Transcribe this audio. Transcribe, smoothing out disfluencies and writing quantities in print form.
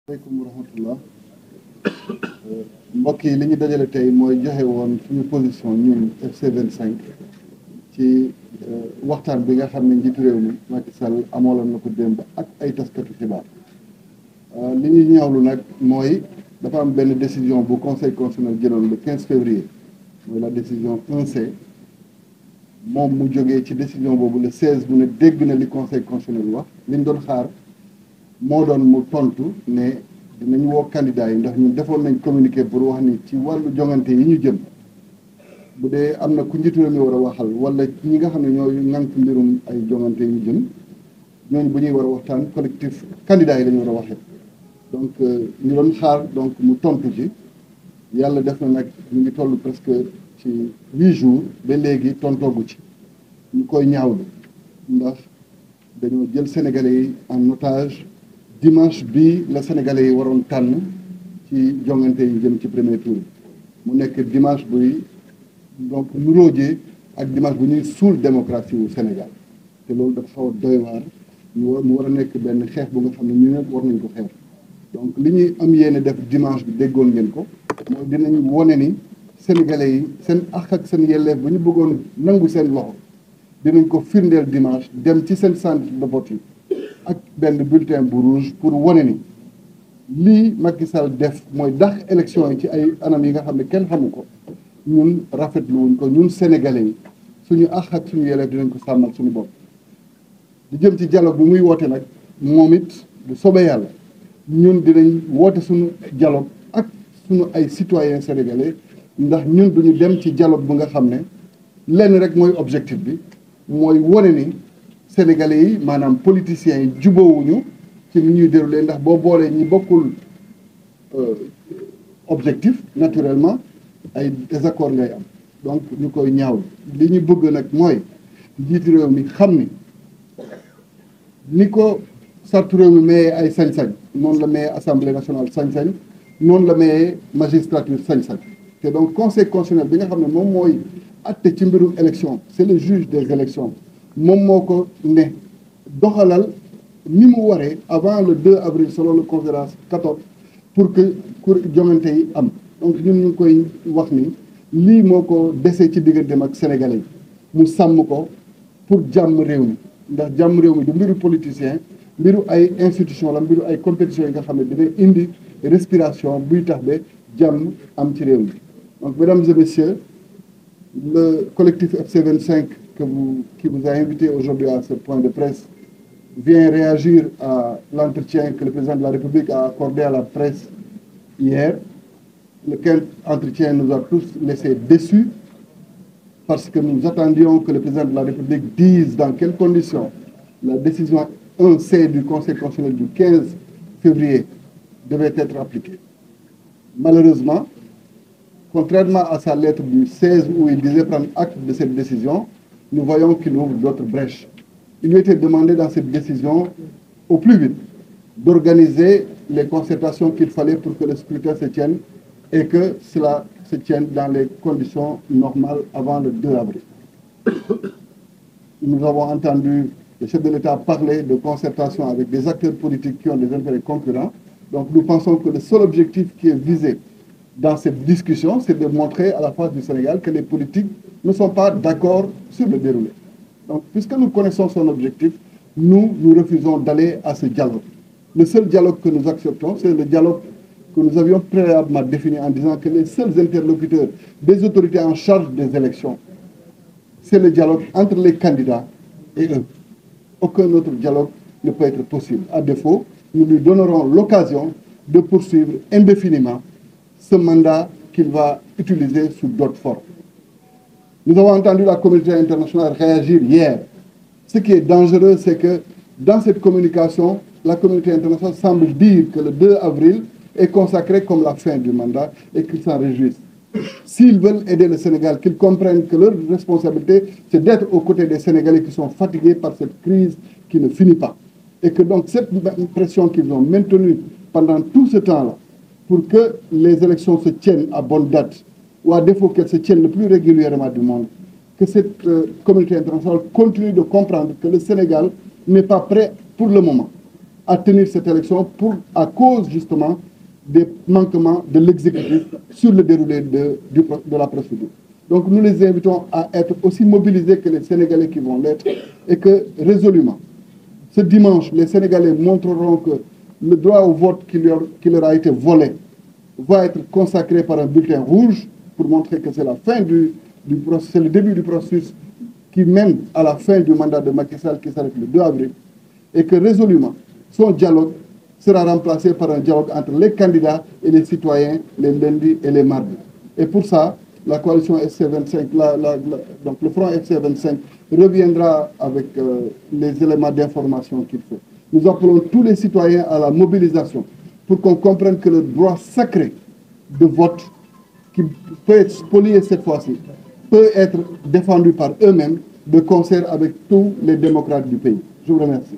aleykum wa rahmatullah mbokk yi li ñu dajale tey mooy joxe woon suñu position ñun FC 25 ci waxtaan bi nga xam ne njiitu réew mi Macky Sall amooloon na ko démb ak ay taskatu xibaar li ñuy ñaawlu nag mooy dafa am benn décision bu conseil constitutionnel jëloon le 15 février mooy la décision 1C moom mu jógee ci décision boobu le 16 mu ne dégg na li conseil constitutionnel wax li ñu doon xaar moo doon mu tontu ne dinañ woo candidat yi ndax ñun defoon nañ communiqué pour wax ni ci wàllu jongante yi ñu jëm bu dee am na ku njiitu réew mi war a waxal wala ñi nga xam ne ñooy ŋànk mbirum ay jongante yi ñu jëm ñooñu bu ñuy war a waxtaan collectif candidat yi la ñu war a waxee donc ñu doon xaar donc mu tontu ci yàlla def na nag ñu ngi toll presque ci 8 jours ba léegi tontoogu ci ñu koy ñaawlu ndax dañoo jël sénégalais yi en otage dimanche bi la sénégalais yi waroon tànn ci jongante yi jëm ci premier tour mu nekk dimanche buy donc nuróojee ak dimanche bu ñuy suul démocratie wu Sénégal te loolu dafa xaw a doy waar mu war a nekk benn xeex bu nga xam ne ñu ne war nañ ko xeex donc li ñuy am yéene def dimanche bi déggoon ngeen ko mooy dinañ wone ni sénégalais yi seen àq ak seen yelleef bu ñu bëggoon nangu seen loxo dinañ ko firndeel dimanche dem ci seen centre de vote yi ak benn bulletin bu rouge pour wane ni lii Macky Sall def mooy dax élection yi ci ay anam yi nga xam ne kenn xamu ko ñun rafetlu wuñ ko ñun sénégalais yi suñu àq ak suñu yelleef dinañ ko sàmmal suñu bopp. di jëm ci dialogue bi muy woote nag moom it bu soobee yàlla ñun dinañ woote suñu dialogue ak suñu ay citoyens sénégalais ndax ñun duñu dem ci dialogue bu nga xam ne lenn rek mooy objectif bi mooy wane ni sénégalais yi maanaam politiciens yi jubóowuñu ci ni ñuy déroulé ndax boo boolee ñi bokkul objectif naturellement ay désaccord ngay am donc ñu koy ñaaw li ñu bëgg nag mooy njiitu réew mi xam ni ko sartu réew mi mayee ay sañ-sañ noonu la mayee assemblée nationale sañ-sañ noonu la mayee magistrature sañ-sañ te donc conseil constitutionnel bi nga xam ne moom mooy atte ci mbirum élection c'est le juge des élections moom moo ko ne doxalal ni mu waree avant le 2 avril selon le conférence 14 pour que jongante yi am donc ñun ñu ngi koy wax ni lii moo ko desee ci digganteem ak sénégalais yi mu sàmm ko pour jàmm réew mi ndax jàmm réew mi du mbiru politicien mbiru ay institution la mbiru ay compétition yi nga xam ne dina indi respiration buy tax ba jàmm am ci réew mi donc mesdames et messieurs le collectif FC 25 qui vous a invité aujourd'hui à ce point de presse vient réagir à l'entretien que le président de la République a accordé à la presse hier, lequel entretien nous a tous laissés déçus parce que nous attendions que le président de la République dise dans quelles conditions la décision 1C du Conseil constitutionnel du 15 février devait être appliquée. Malheureusement, contrairement à sa lettre du 16 où il disait prendre acte de cette décision, nous voyons qu'il ouvre d'autres brèches. Il lui était demandé dans cette décision, au plus vite, d'organiser les concertations qu'il fallait pour que le scrutin se tienne et que cela se tienne dans les conditions normales avant le 2 avril. Nous avons entendu le chef de l'État parler de concertation avec des acteurs politiques qui ont des intérêts concurrents. Donc nous pensons que le seul objectif qui est visé dans cette discussion, c'est de montrer à la face du Sénégal que les politiques ne sont pas d'accord sur le déroulé. Donc, puisque nous connaissons son objectif, nous refusons d'aller à ce dialogue. Le seul dialogue que nous acceptons, c'est le dialogue que nous avions préalablement défini en disant que les seuls interlocuteurs des autorités en charge des élections, c'est le dialogue entre les candidats et eux. Aucun autre dialogue ne peut être possible. À défaut, nous lui donnerons l'occasion de poursuivre indéfiniment ce mandat qu'il va utiliser sous d'autres formes. Nous avons entendu la communauté internationale réagir hier. Ce qui est dangereux, c'est que dans cette communication, la communauté internationale semble dire que le 2 avril est consacré comme la fin du mandat et qu'ils s'en réjouissent. S'ils veulent aider le Sénégal, qu'ils comprennent que leur responsabilité, c'est d'être aux côtés des Sénégalais qui sont fatigués par cette crise qui ne finit pas. Et que donc cette pression qu'ils ont maintenue pendant tout ce temps-là, pour que les élections se tiennent à bonne date, ou à défaut qu'elles se tiennent le plus régulièrement du monde, que cette communauté internationale continue de comprendre que le Sénégal n'est pas prêt pour le moment à tenir cette élection à cause justement des manquements de l'exécutif sur le déroulé de la procédure. Donc nous les invitons à être aussi mobilisés que les Sénégalais qui vont l'être et que résolument, ce dimanche, les Sénégalais montreront que le droit au vote qui leur a été volé va être consacré par un bulletin rouge pour montrer que c'est la fin du processus, c'est le début du processus qui mène à la fin du mandat de Macky Sall qui s'arrête le 2 avril et que résolument, son dialogue sera remplacé par un dialogue entre les candidats et les citoyens les lundis et les mardis. Et pour ça, la coalition FC25, donc le front FC25 reviendra avec les éléments d'information qu'il faut. Nous appelons tous les citoyens à la mobilisation pour qu'on comprenne que le droit sacré de vote, qui peut être spolié cette fois-ci, peut être défendu par eux-mêmes de concert avec tous les démocrates du pays. Je vous remercie.